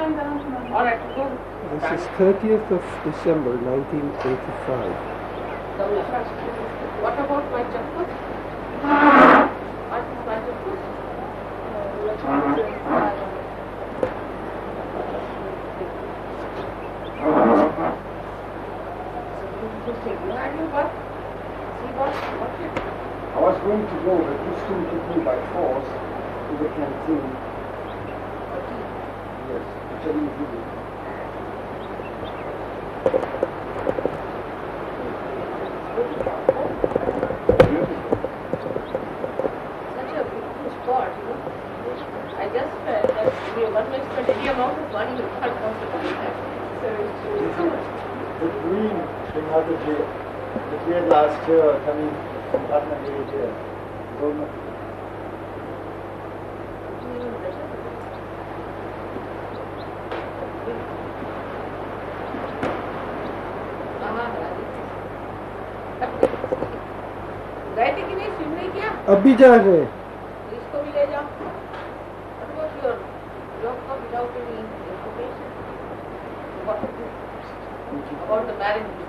All right, go. This is 30th of December 1985. What about my chappal? What is my chappal? I was going to go, but this thing took me by force to the canteen. Yes, actually you did it. Such a beautiful spot, you know. I just felt that one may spend any amount of money you can't possibly have. So The green Srimataji that we had last year coming from Ratnagiri here. गए थे कि नहीं swim नहीं किया अभी जा रहे हैं इसको भी ले जाओ What about your job without any information? What about the marriage business?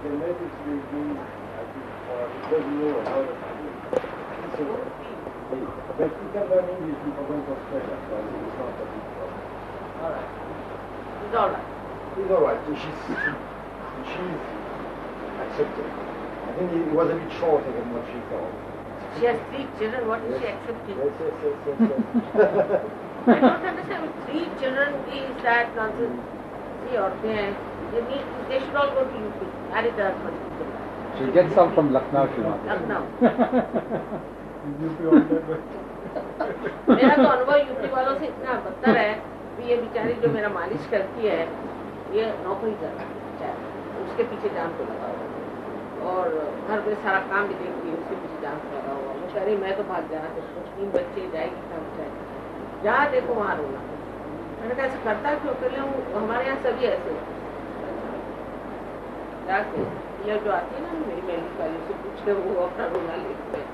The methods we use, I think, doesn't know about it. So, but you can learn English before going to Australia, so I think it's not a big problem. All right. It's all right. It's all right. She's accepted. I think it was a bit shorter than what she thought. She has 3 children. What is she accepting? Yes. I don't understand. With 3 children is that nonsense. See, or they should all go to UP. Marry the husband. She'll get some from Lucknow, Srimati. Lucknow. मेरा तो अनुभव UP वालों से इतना बदतर है कि ये बेचारी जो मेरा मालिश करती है ये नौकरी कर रहा है उसके पीछे जान को लगा हुआ और घर में सारा काम भी देखती है उसके पीछे जान को लगा हुआ वो कह रही मैं तो भाग जाना कुछ 3 बच्चे जाएगी कहाँ जाएगी जहाँ देखो वहाँ रोना मैंने कहा ऐसा करता क्यों कर ले हमारे यहाँ सभी ऐसे जाके ये जो आती है ना मेरी मेहंदी वाली से पूछ कर वो अपना रोना लेते हैं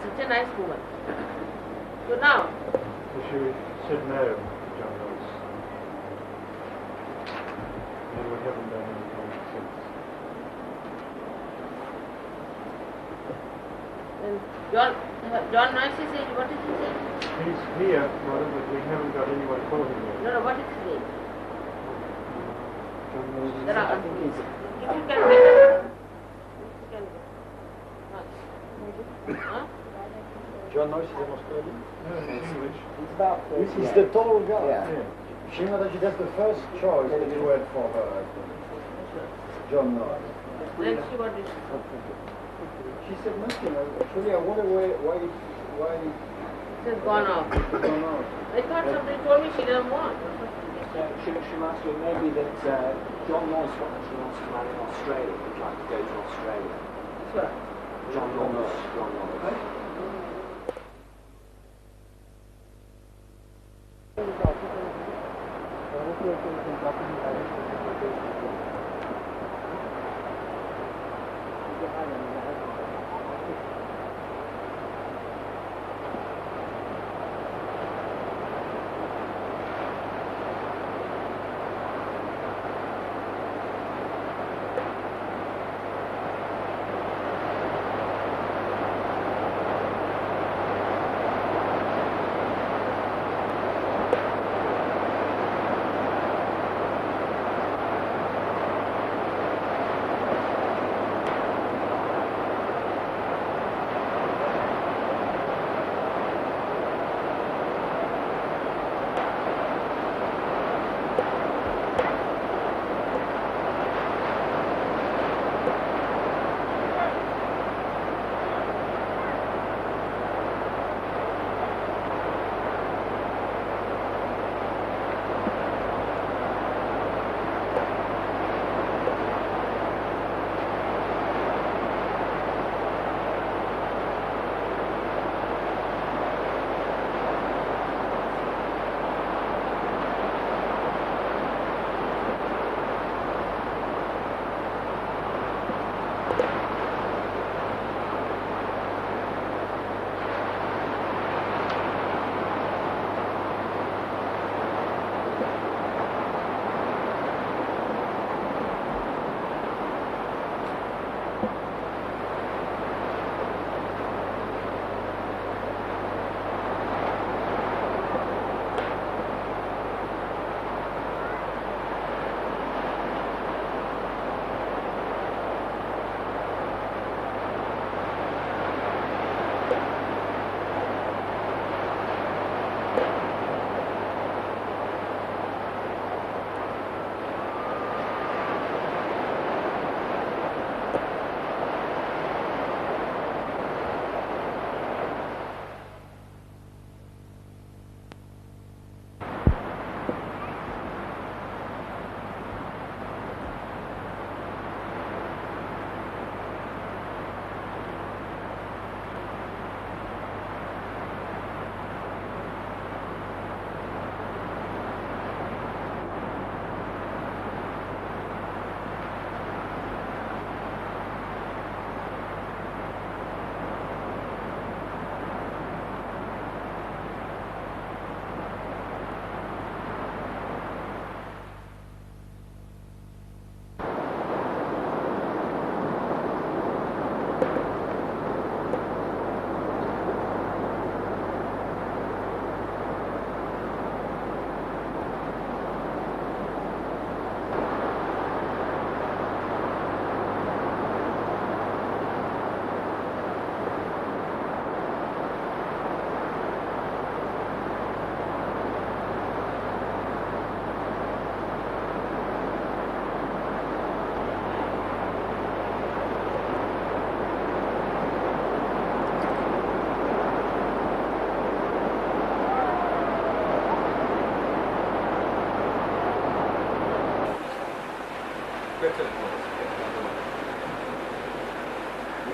such a nice woman. So now she said no, John Lewis. And we haven't done anything since. And John Noyce says, what is his age? He's here, Mother, but we haven't got anyone calling yet. No, what is his age? John Lewis. There are other things. If you can get it, you can get it. Huh? John Noyce is an Australian? No, it's English. It's about 30 This is the tall guy. Yeah. She know that that's the first choice that you had for her, I think. John Noyce. Then she what did she say? She said nothing. Actually, I wonder why It has gone off. it's gone out. I thought somebody told me she didn't want. She reminds me maybe that John Noyce wants to marry in Australia. He'd like to go to Australia. Sure. John Noyce. John Noyce.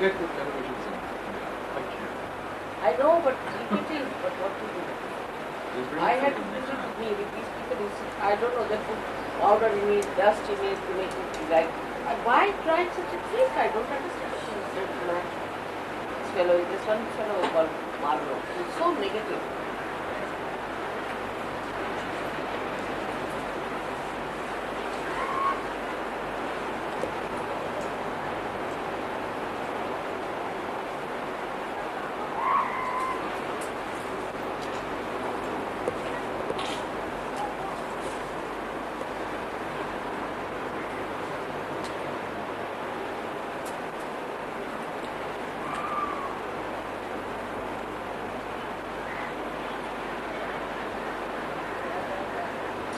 Get good television soon. Thank you. I know, but it is, but what to do? I had to visit me with these people who say, I don't know, they put powder in it, dust in it to make it like, why try such a trick? I don't understand. This one fellow called Marlowe, he's so negative.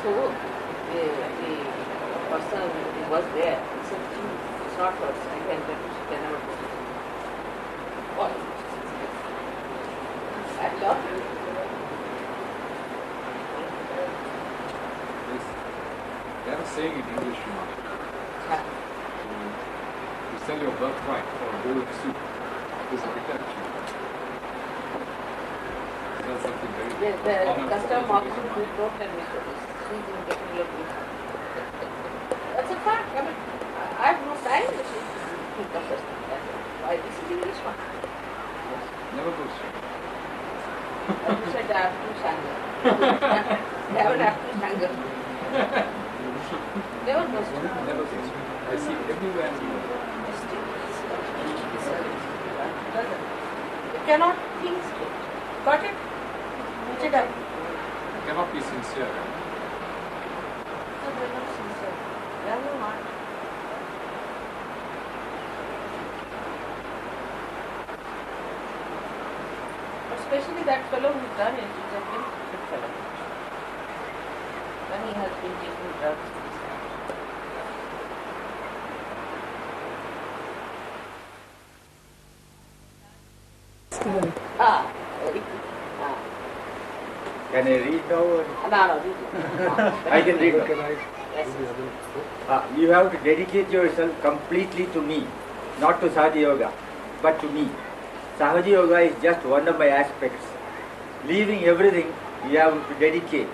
So the person who was there said, it's not her, I can tell you, she can never go. What? I love you. Yes. They have a saying in English, you know. You sell your birthright for a bowl of soup. There's a return to you. That's something very The common for custom all of people. food don't tell me so. She's in getting your food. That's a fact. I mean, I have no time to think of such things. Why this is English one? Never goes wrong. As you said, I have to shanger. Never have to shanger. Never goes to. Never goes wrong. I see it everywhere in the world. You cannot think straight. Got it? Put it up. You cannot be sincere. No, they're not sincere. They are not. Especially that fellow who done it is a very good fellow. When he has been taking drugs. Very good. Can I read now? Or? No, read it. I can read now. Yes. You have to dedicate yourself completely to me, not to Sahaja Yoga, but to me. Sahaja Yoga is just one of my aspects. Leaving everything, you have to dedicate.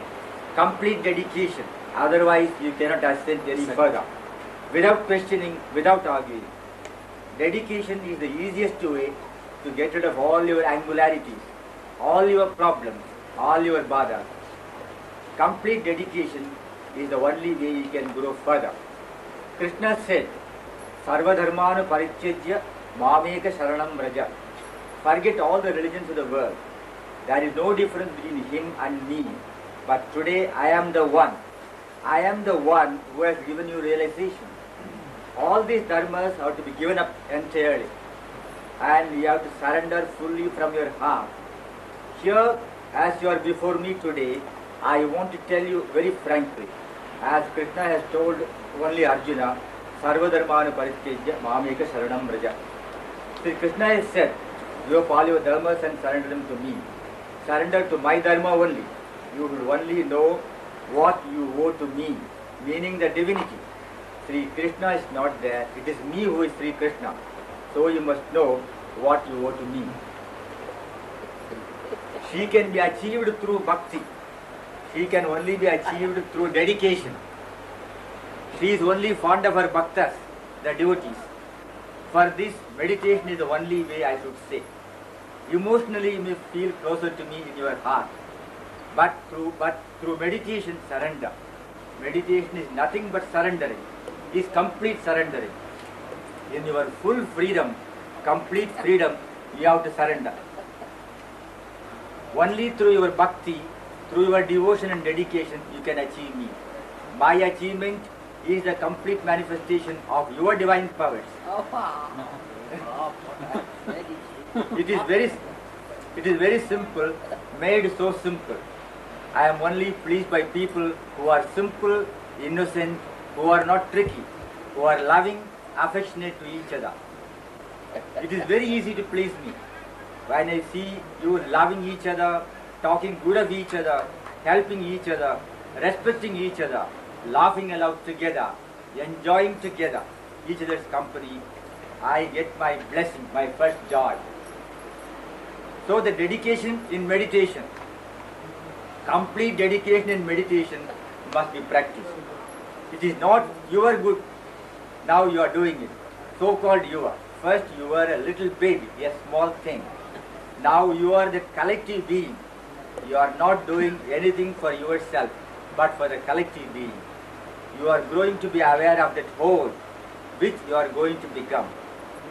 Complete dedication. Otherwise, you cannot ascend any further. Without questioning, without arguing. Dedication is the easiest way to get rid of all your angularities, all your problems, all your badhas. Complete dedication is the only way you can grow further. Krishna said, Sarva dharmanu parityajya mameka sharanam vraja. Forget all the religions of the world. There is no difference between him and me. But today I am the one. I am the one who has given you realization. All these dharmas have to be given up entirely. And you have to surrender fully from your heart. Here, as you are before me today, I want to tell you very frankly, as Krishna has told only Arjuna, Sarva dharmanu parityajya mameka sharanam vraja. Sri Krishna has said, you have all your dharmas and surrender them to me. Surrender to my dharma only. You will only know what you owe to me, meaning the divinity. Sri Krishna is not there. It is me who is Sri Krishna. So you must know what you owe to me. She can be achieved through bhakti. She can only be achieved through dedication. She is only fond of her bhaktas, the devotees. For this, meditation is the only way, I should say. Emotionally, you may feel closer to me in your heart. But through meditation, surrender. Meditation is nothing but surrendering. It is complete surrendering. In your full freedom, complete freedom, you have to surrender. Only through your bhakti, through your devotion and dedication, you can achieve me. My achievement is the complete manifestation of your divine powers. Oh, wow. It is very simple, made so simple. I am only pleased by people who are simple, innocent, who are not tricky, who are loving, affectionate to each other. It is very easy to please me. When I see you loving each other, talking good of each other, helping each other, respecting each other, laughing aloud together, enjoying together each other's company, I get my blessing, my first joy. So the dedication in meditation, complete dedication in meditation must be practiced. It is not your good, now you are doing it, so-called your. First you were a little baby, a small thing. Now you are the collective being. You are not doing anything for yourself, but for the collective being. You are growing to be aware of that whole, which you are going to become.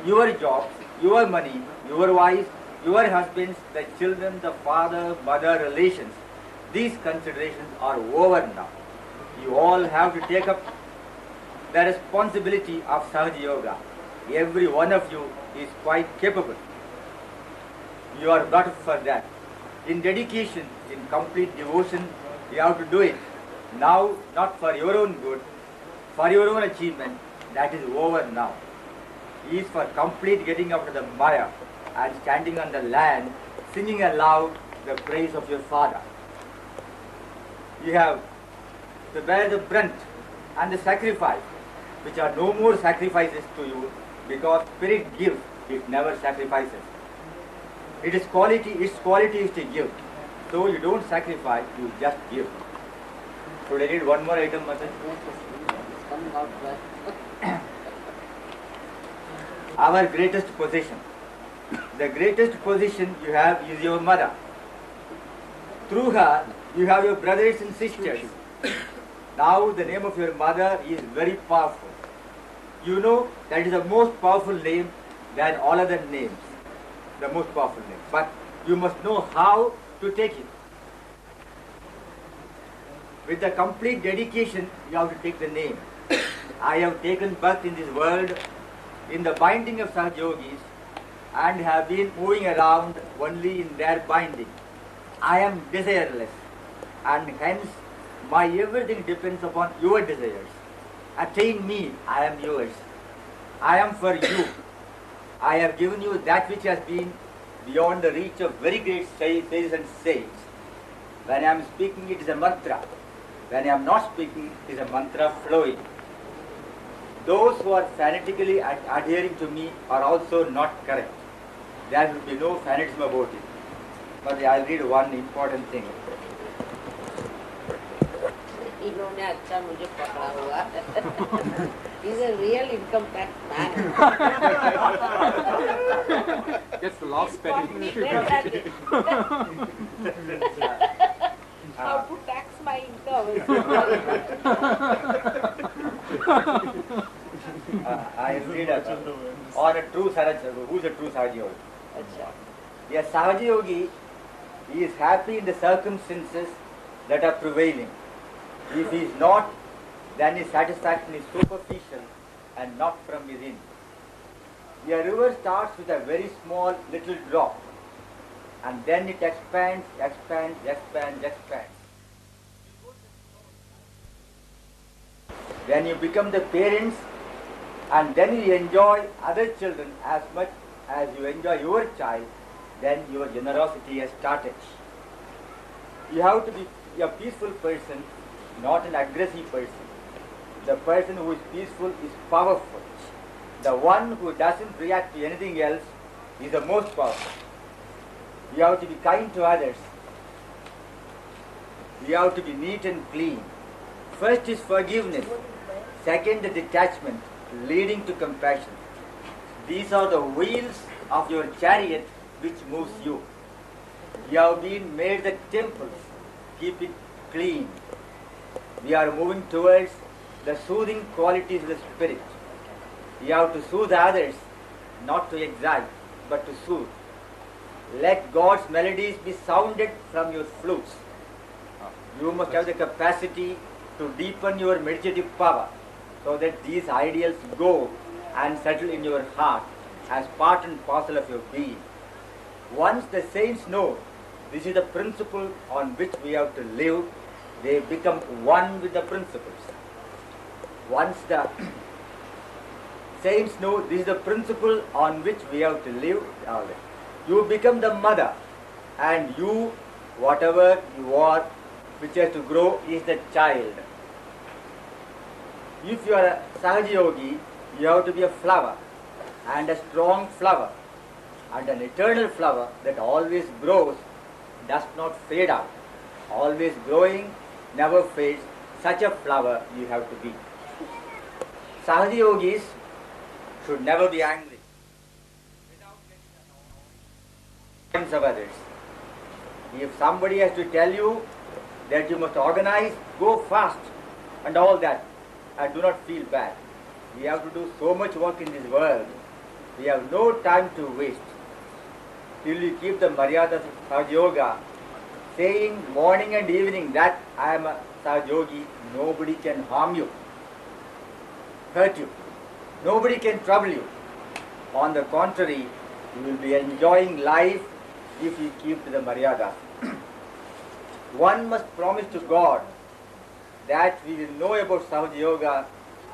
Your jobs, your money, your wives, your husbands, the children, the father, mother, relations, these considerations are over now. You all have to take up the responsibility of Sahaja Yoga. Every one of you is quite capable. You are brought up for that. In dedication, in complete devotion, you have to do it. now not for your own good, for your own achievement, that is over now. He is for complete getting out of the mire and standing on the land, singing aloud the praise of your Father. You have to bear the brunt and the sacrifice, which are no more sacrifices to you, because Spirit gives, it never sacrifices. Its quality is to give. So you don't sacrifice, you just give. Should I read one more item, Mother? It's coming out well. Our greatest possession. The greatest possession you have is your mother. Through her, you have your brothers and sisters. Now the name of your mother is very powerful. You know that is the most powerful name than all other names. The most powerful name. But you must know how to take it. With the complete dedication, you have to take the name. I have taken birth in this world in the binding of Sahaja Yogis and have been moving around only in their binding. I am desireless, and hence my everything depends upon your desires. Attain me, I am yours. I am for you. I have given you that which has been beyond the reach of very great sages and saints. When I am speaking, it is a mantra. When I am not speaking, it is a mantra flowing. Those who are fanatically adhering to me are also not correct. There will be no fanatism about it. But I will read one important thing. इन्होंने अच्छा मुझे पकड़ा हुआ है. He's a real income tax man. Gets the last penny. How to tax my income? I will read on a true Sahaja. Who is a true Sahaja Yogi? A Sahaja Yogi, he is happy in the circumstances that are prevailing. If he is not, then his satisfaction is superficial and not from within. A river starts with a very small little drop, and then it expands, expands, expands, expands. When you become the parents, and then you enjoy other children as much as you enjoy your child, then your generosity has started. You have to be a peaceful person, not an aggressive person. The person who is peaceful is powerful. The one who doesn't react to anything else is the most powerful. You have to be kind to others. You have to be neat and clean. First is forgiveness. Second, the detachment, leading to compassion. These are the wheels of your chariot which moves you. You have been made the temples. Keep it clean. We are moving towards the soothing qualities of the spirit. You have to soothe others, not to excite, but to soothe. Let God's melodies be sounded from your flutes. You must have the capacity to deepen your meditative power, so that these ideals go and settle in your heart as part and parcel of your being. Once the saints know this is the principle on which we have to live, they become one with the principles. Once the saints know this is the principle on which we have to live, you become the mother, and you, whatever you are, which has to grow, is the child. If you are a Sahaja Yogi, you have to be a flower, and a strong flower, and an eternal flower that always grows, does not fade out. Always growing, never fades. Such a flower you have to be. Sahaja Yogis should never be angry without getting of others. If somebody has to tell you that you must organize, go fast, and all that, and do not feel bad. We have to do so much work in this world. We have no time to waste. Till you keep the maryadas of Sahaja Yoga, saying morning and evening that I am a Sahaja Yogi, nobody can harm you, hurt you. Nobody can trouble you. On the contrary, you will be enjoying life if you keep the maryadas. One must promise to God that we will know about Sahaja Yoga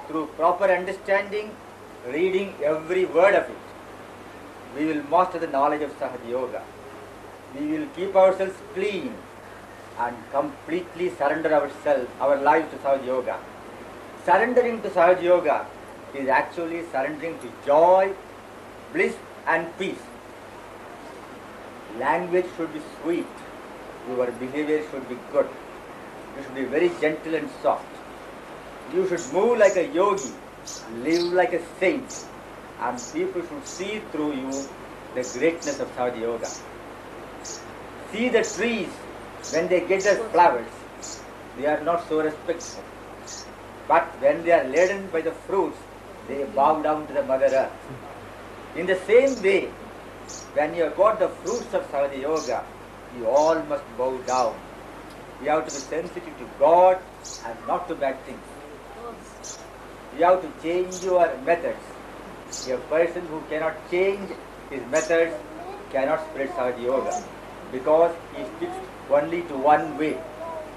through proper understanding, reading every word of it. We will master the knowledge of Sahaja Yoga. We will keep ourselves clean and completely surrender our lives to Sahaja Yoga. Surrendering to Sahaja Yoga is actually surrendering to joy, bliss and peace. Language should be sweet. Your behavior should be good. You should be very gentle and soft. You should move like a yogi, live like a saint, and people should see through you the greatness of Sahaja Yoga. See the trees when they get their flowers, they are not so respectful. But when they are laden by the fruits, they bow down to the Mother Earth. In the same way, when you have got the fruits of Sahaja Yoga, you all must bow down. You have to be sensitive to God and not to bad things. You have to change your methods. A person who cannot change his methods cannot spread Sahaja Yoga, because he sticks only to one way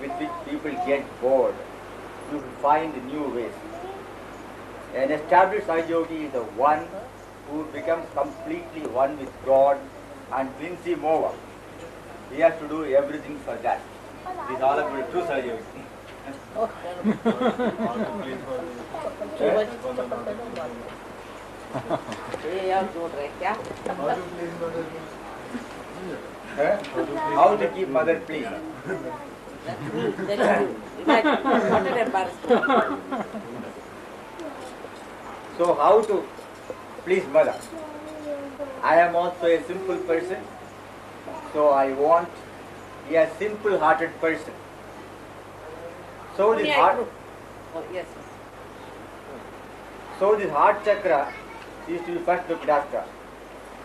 with which people get bored. You will find new ways. An established Sahaja Yogi is the one who becomes completely one with God and wins him over. He has to do everything for that. This is all about true Sahaja Yogi. ये यार जोड़ रहे क्या? How to keep mother pleased? What an embarrassment. So how to please mother? I am also a simple person, so I want a simple-hearted person. So this heart, Oh, yes. so this heart chakra is to be first looked after.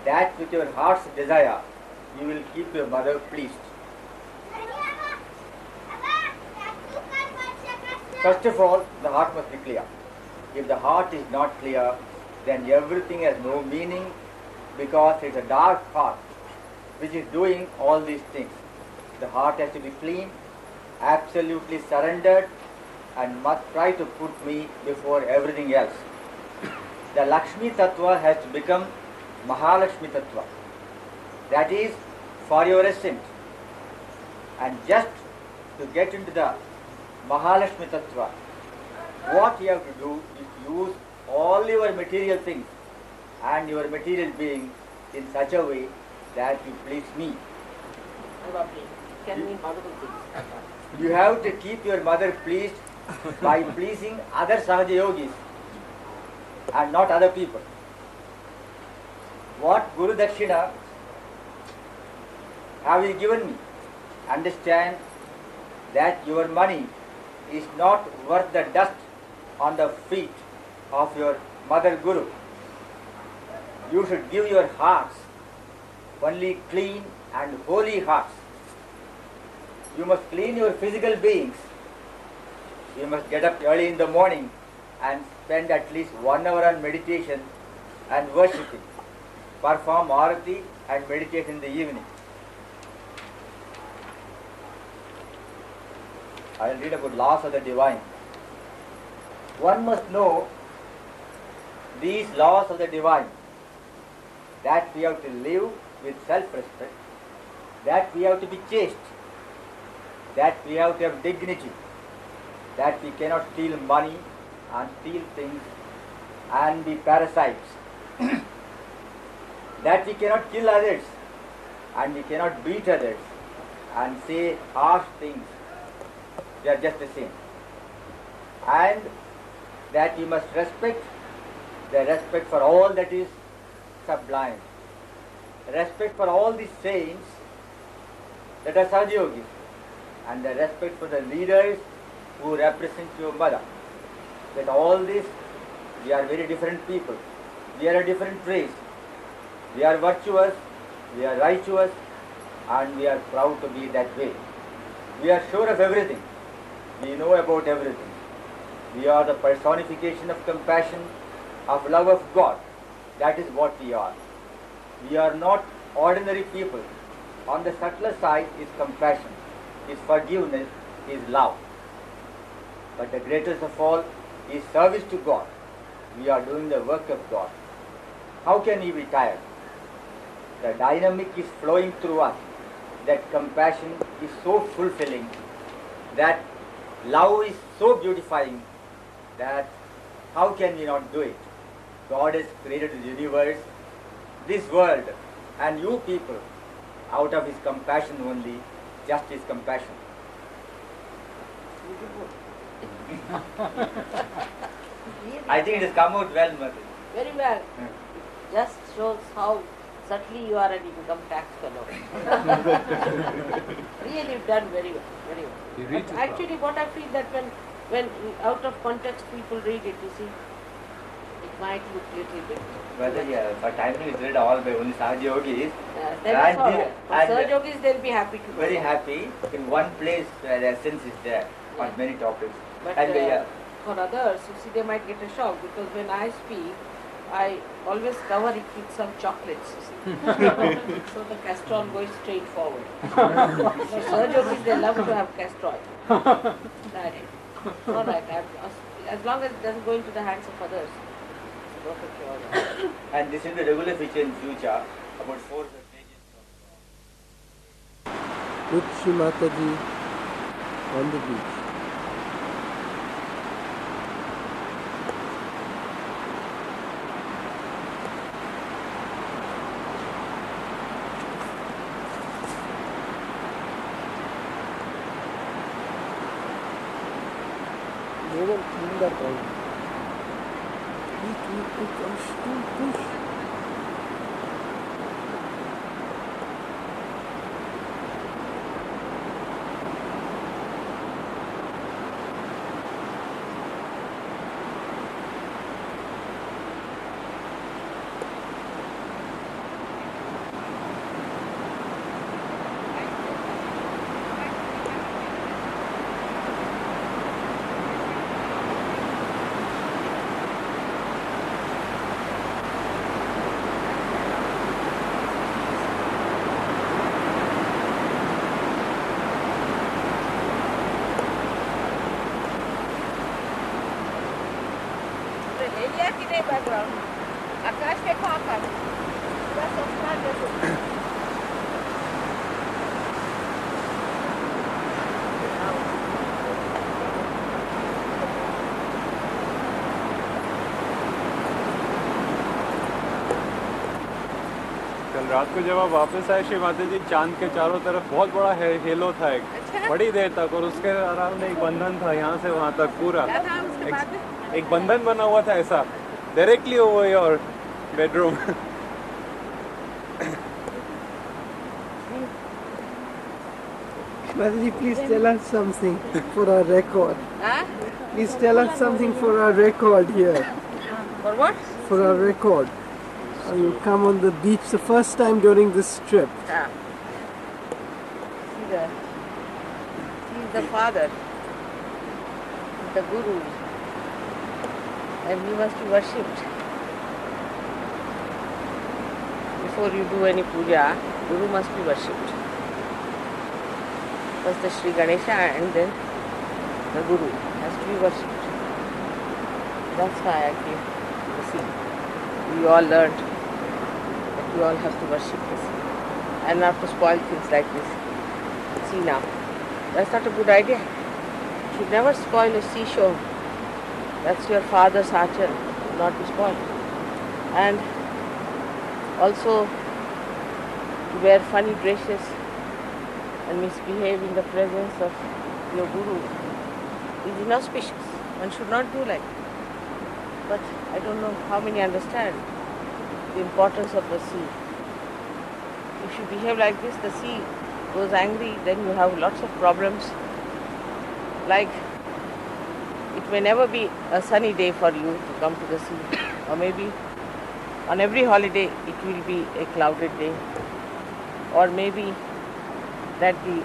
That with your heart's desire, you will keep your mother pleased. First of all, the heart must be clear. If the heart is not clear, then everything has no meaning, because it's a dark heart which is doing all these things. The heart has to be clean, absolutely surrendered, and must try to put me before everything else. The Lakshmi Tattva has to become Mahalakshmi Tattva. That is for your ascent. And just to get into the Mahalakshmi Tattva, what you have to do is use all your material things and your material being in such a way that you please me. Can mean multiple things. You have to keep your mother pleased by pleasing other Sahaja Yogis and not other people. What Guru Dakshina have you given me? Understand that your money is not worth the dust on the feet of your mother Guru. You should give your hearts only clean and holy hearts. You must clean your physical beings. You must get up early in the morning and spend at least 1 hour on meditation and worshipping. Perform arati and meditate in the evening. I will read about laws of the divine. One must know these laws of the divine, that we have to live with self-respect, that we have to be chaste, that we have to have dignity, that we cannot steal money and steal things and be parasites, that we cannot kill others and we cannot beat others and say harsh things. They are just the same. And that we must respect for all that is sublime, respect for all the saints that are Sahaja Yogis, and the respect for the leaders who represent your mother. That all this, we are very different people. We are a different race. We are virtuous, we are righteous, and we are proud to be that way. We are sure of everything. We know about everything. We are the personification of compassion, of love of God. That is what we are. We are not ordinary people. On the subtler side is compassion, is forgiveness, is love. But the greatest of all is service to God. We are doing the work of God. How can we be tired? The dynamic is flowing through us. That compassion is so fulfilling. That love is so beautifying that how can we not do it? God has created the universe, this world, and you people, out of His compassion only, just His compassion. I think it has come out well, Mother. Very well. Just shows how subtly you are an income tax fellow. Really you've done very well, very well. He reads But it actually what I feel that when out of context people read it, you see, it might look little bit. Whether but I think it's read all by only Sahaja Yogis. Then And it's all the- right. For and Sir Yogis, they'll be happy to Very know. happy in one place where the essence is there on Yeah. many topics. But And for others, you see, they might get a shock because when I speak, I always cover it with some chocolates, you see. So the castrol goes straight forward. For Sir Yogis, they love to have castrol. Right. All right. As long as it doesn't go into the hands of others, it's perfectly all right. And this will be regular feature in future, about 4 pages. With Shri Mataji on the beach. They will clean that out. Push. Elia की नहीं background आकाश देखो आकाश पूरा सपना देखो कल रात को जब आप वापस आए श्री माता जी, चांद के चारों तरफ बहुत बड़ा हेलो था एक अच्छा। बड़ी देर तक, और उसके अराउंड में एक बंधन था यहाँ से वहाँ तक पूरा क्या था उसके बाद में? एक बंधन बना हुआ था ऐसा directly over your bedroom. Mataji, please tell us something for our record. Huh? Please tell us something for our record here. For what? For our record. You come on the beach the first time during this trip. Yeah. He is the father, the guru, and he must be worshipped. Before you do any puja, guru must be worshipped. First the Sri Ganesha and then the guru has to be worshipped. That's why I came to the sea. We all learned that we all have to worship the sea and not to spoil things like this. See now, that's not a good idea. You should never spoil a seashore. That's your father's achar, not to spoil. And also to wear funny dresses and misbehave in the presence of your guru is inauspicious. One should not do like that. But I don't know how many understand the importance of the sea. If you behave like this, the sea goes angry, then you have lots of problems. Like, it may never be a sunny day for you to come to the sea, or maybe on every holiday it will be a clouded day, or maybe that the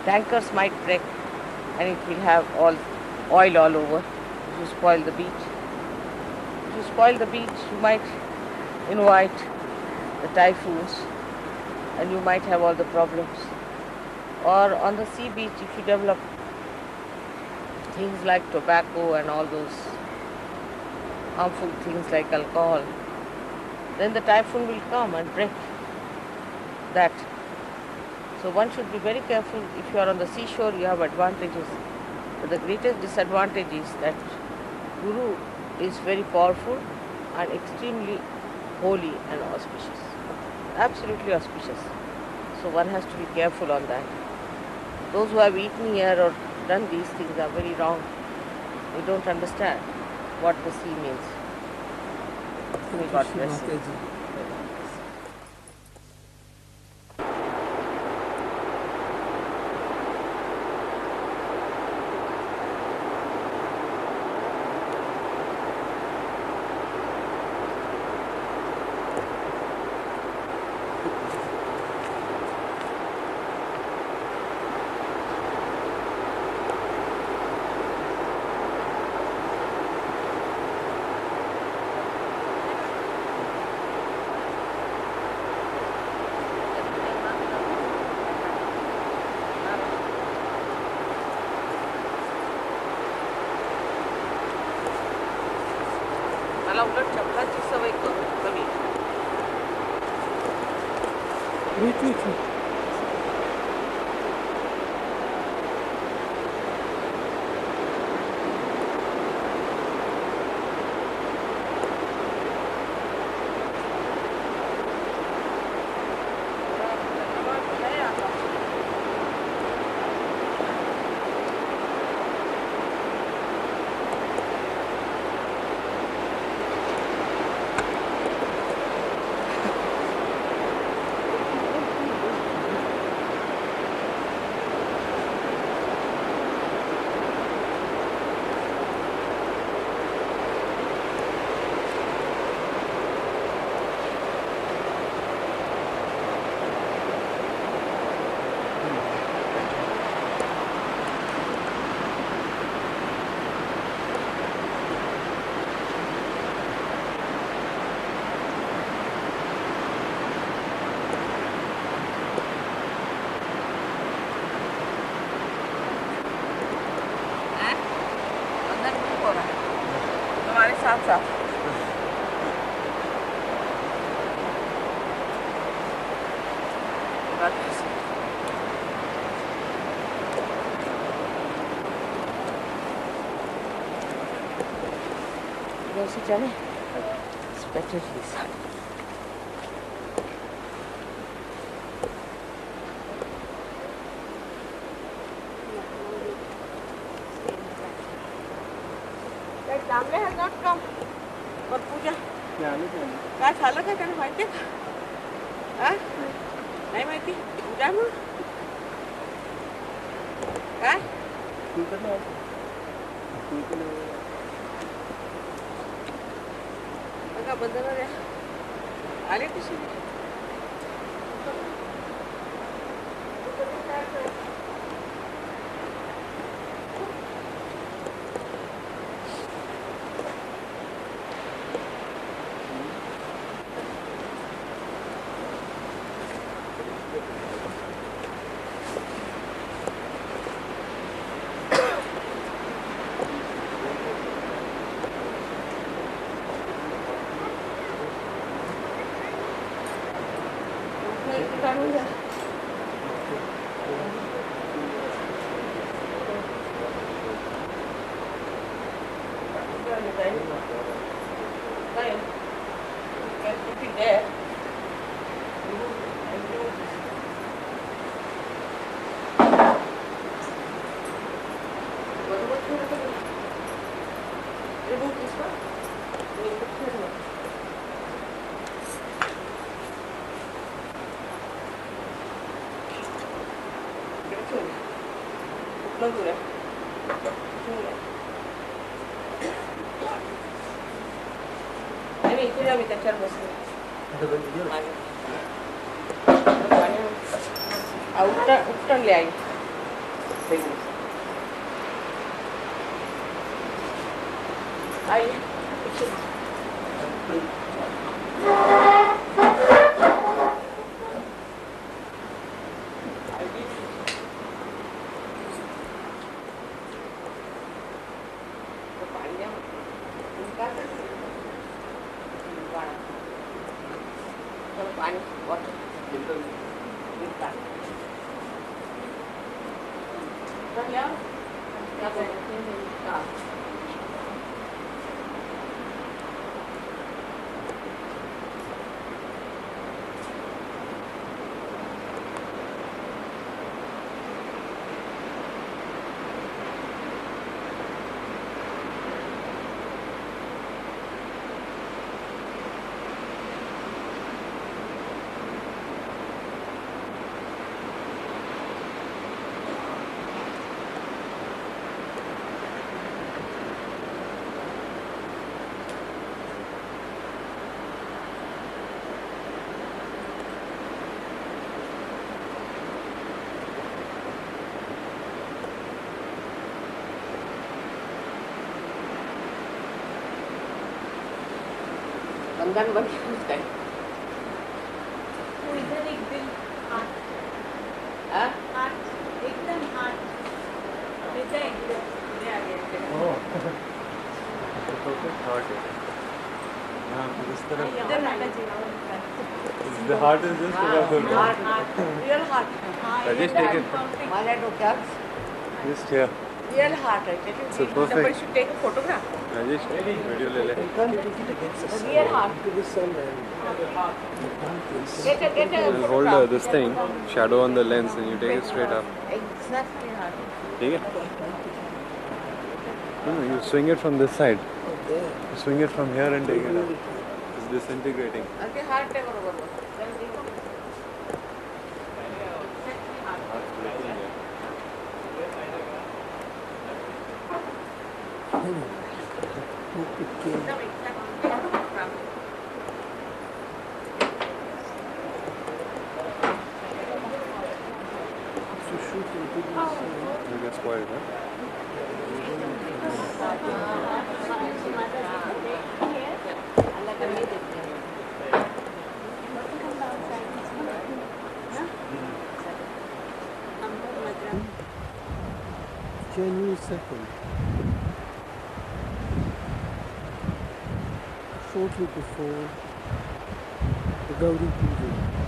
tankers might break and it will have all oil all over. If you spoil the beach, if you spoil the beach, you might invite the typhoons and you might have all the problems. Or on the sea beach, if you develop things like tobacco and all those harmful things like alcohol, then the typhoon will come and break that. So one should be very careful. If you are on the seashore, you have advantages. But the greatest disadvantage is that Guru is very powerful and extremely holy and auspicious. Absolutely auspicious. So one has to be careful on that. Those who have eaten here or done these things are very wrong. They don't understand what the sea means. May God bless you. मला उलट चपलाची सवय कमी. Wait. हमारे साथ साथ से चले Damle has not come for puja. काय झालं काय त्याला माहिती आहे का? नाही माहिती पूजा म्हणून काय बघा बंधन द्या आले कशी उपटन ले आई आइए चलो पानी वाटर क्या बोलते हैं बंधन बन गए वो इधर एक दिन हाथ हाँ? हाथ एकदम हाथ बेटा एकदम ये आ गया इस तरफ इधर आना चाहिए the heart is just above the ground. Heart real heart Rajesh, take it. My doctor Just here. Real heart है So perfect. should take a photograph Rajesh, video ले ले. You can't take it against the sun. Real heart. To the sun and you can't get a You'll hold this thing, shadow on the lens, and you take it straight up. exactly heart ठीक है? No, you swing it from this side. there. You swing it from here and take it up. It's disintegrating. अरे heart है बरोबर Hope it came. So shoot into the sun. You get spoiled, huh? January 2nd. Shortly before the Gaudi Puja.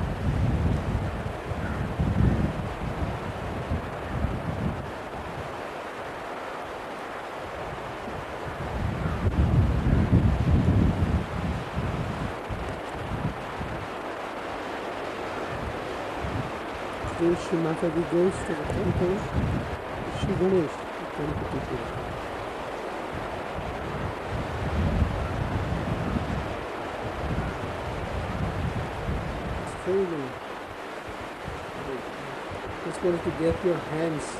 Today Shri Mataji goes to the temple, Shri Ganesh, the Ganpati Puja. It's very just wanted to get your hands.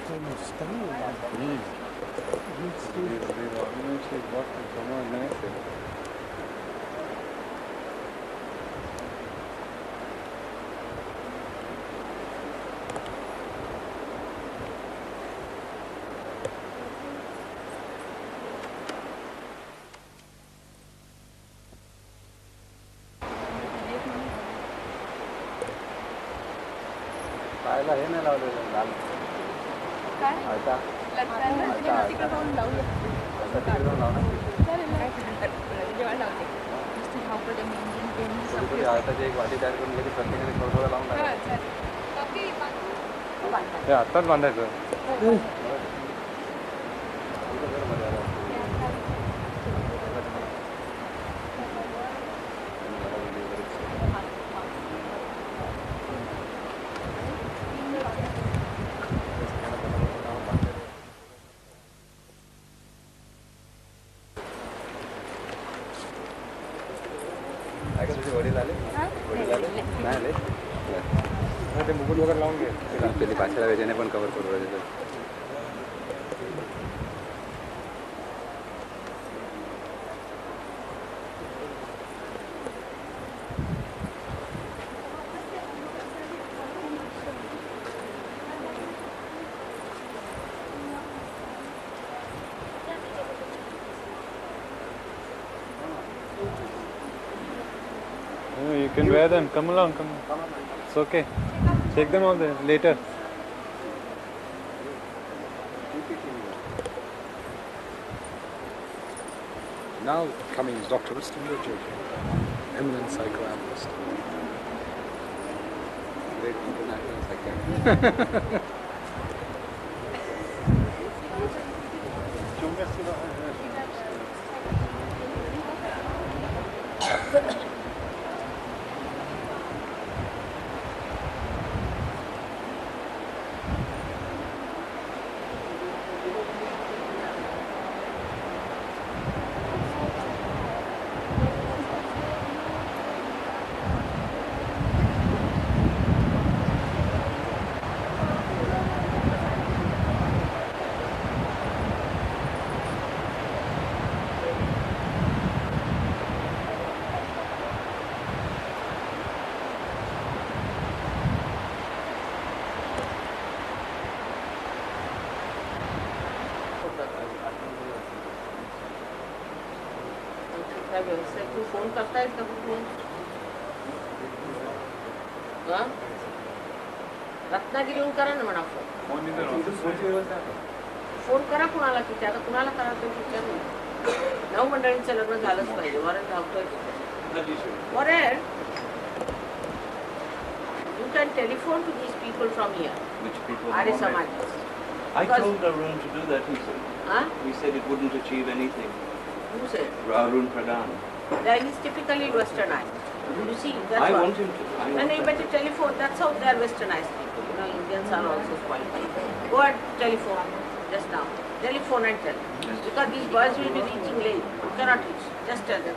Kind of style. Looks good. They've organized like what? Come on, nice. खायला हे नाही लावलेलं लाल काय आता लगता तिकडे जाऊन लावूया आता तिकडे जाऊन लाव ना जेव्हा लावते नुसतं धावपळ थोडी थोडी आताची एक वाटी तयार करून घ्यायची प्रत्येकाने थोडं थोडं लावून टाकायचं हे आत्ताच बांधायचं तुझे वडील आले वडील आले नाही आले ते मुकुट वगैरे लावून घे त्याची पाचशेला वेळेने पण कव्हर करू राहिले You can wear them. Come along, come on. It's okay. Take them out there later. Now coming is Dr. Rustam Rajogi, eminent psychoanalyst. Great international psychiatrist. व्यवस्था तू फोन करतायस का कुठून रत्नागिरीहून करा ना म्हणा फोन करा कुणाला की आता कुणाला करा ते विचार नाही 9 मंडळींचं लग्न झालंच पाहिजे वरण धावतोय वरण you can telephone to these people from here. Which people? Arya Samaj. I told Arun to do that, he said. Huh? He said it wouldn't achieve anything. Who said? Arun Pradhan. That is typically westernized. You see, that's I what. want him to. I want No, but telephone, that's how they are westernized people. You know, Indians are also spoiled. Go and telephone just now. Telephone and tell. Because these boys will be reaching late. You cannot reach. Just tell them.